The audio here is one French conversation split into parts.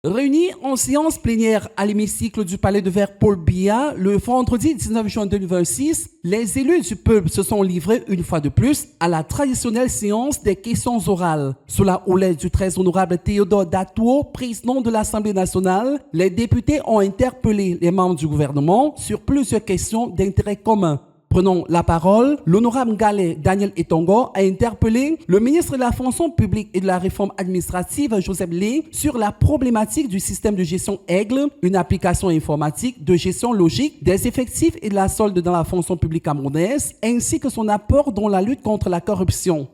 Réunis en séance plénière à l'hémicycle du Palais de Verre Paul Biya le vendredi 19 juin 2026, les élus du peuple se sont livrés une fois de plus à la traditionnelle séance des questions orales. Sous la houlette du très honorable Théodore Datuo, président de l'Assemblée nationale, les députés ont interpellé les membres du gouvernement sur plusieurs questions d'intérêt commun. Prenons la parole, l'honorable Galais Daniel Etongo a interpellé le ministre de la fonction publique et de la réforme administrative Joseph Lé sur la problématique du système de gestion Aigle, une application informatique de gestion logique des effectifs et de la solde dans la fonction publique camerounaise, ainsi que son apport dans la lutte contre la corruption.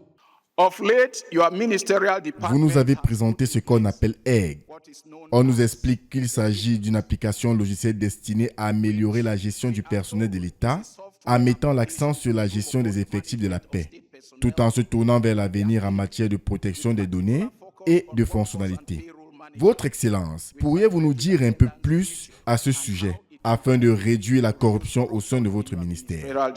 Vous nous avez présenté ce qu'on appelle Aigle. On nous explique qu'il s'agit d'une application logicielle destinée à améliorer la gestion du personnel de l'État, en mettant l'accent sur la gestion des effectifs de la paix, tout en se tournant vers l'avenir en matière de protection des données et de fonctionnalités. Votre Excellence, pourriez-vous nous dire un peu plus à ce sujet, afin de réduire la corruption au sein de votre ministère?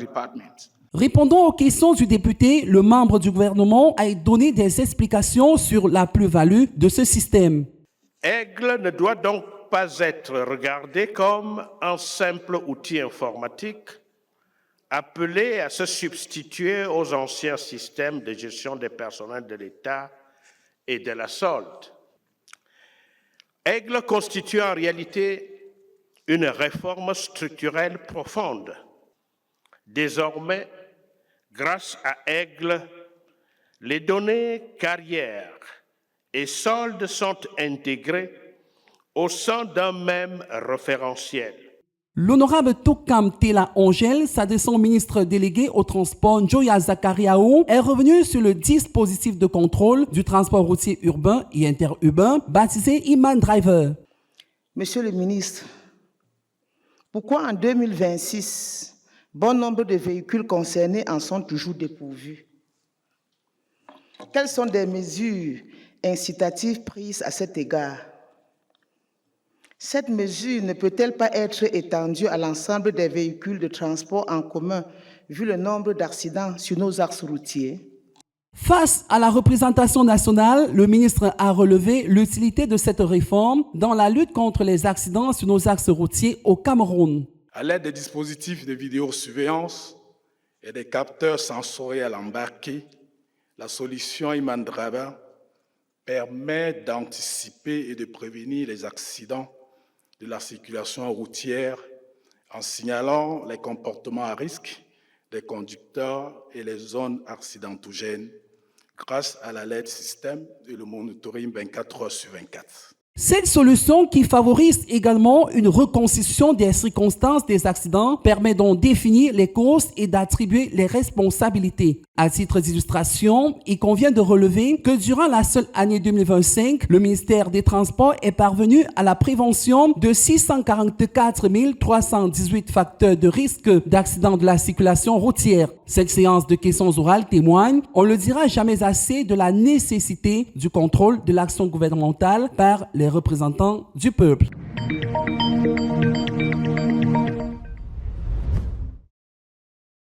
Répondant aux questions du député, le membre du gouvernement a donné des explications sur la plus-value de ce système. Aigle ne doit donc pas être regardé comme un simple outil informatique appelé à se substituer aux anciens systèmes de gestion des personnels de l'État et de la solde. Aigle constitue en réalité une réforme structurelle profonde. Désormais, grâce à Aigle, les données carrières et soldes sont intégrées au sein d'un même référentiel. L'honorable Toukam Tela Angel, s'adressant au ministre délégué au transport Njoya Zakariaou, est revenu sur le dispositif de contrôle du transport routier urbain et interurbain baptisé Iman Driver. Monsieur le ministre, pourquoi en 2026, bon nombre de véhicules concernés en sont toujours dépourvus? Quelles sont les mesures incitatives prises à cet égard? Cette mesure ne peut-elle pas être étendue à l'ensemble des véhicules de transport en commun, vu le nombre d'accidents sur nos axes routiers? Face à la représentation nationale, le ministre a relevé l'utilité de cette réforme dans la lutte contre les accidents sur nos axes routiers au Cameroun. À l'aide des dispositifs de vidéosurveillance et des capteurs sensoriels embarqués, la solution Iman Driver permet d'anticiper et de prévenir les accidents de la circulation routière en signalant les comportements à risque des conducteurs et les zones accidentogènes grâce à l'alerte système et le monitoring 24 heures sur 24. Cette solution, qui favorise également une reconstitution des circonstances des accidents, permet donc de définir les causes et d'attribuer les responsabilités. À titre d'illustration, il convient de relever que durant la seule année 2025, le ministère des Transports est parvenu à la prévention de 644 318 facteurs de risque d'accident de la circulation routière. Cette séance de questions orales témoigne, on ne le dira jamais assez, de la nécessité du contrôle de l'action gouvernementale par les représentants du peuple.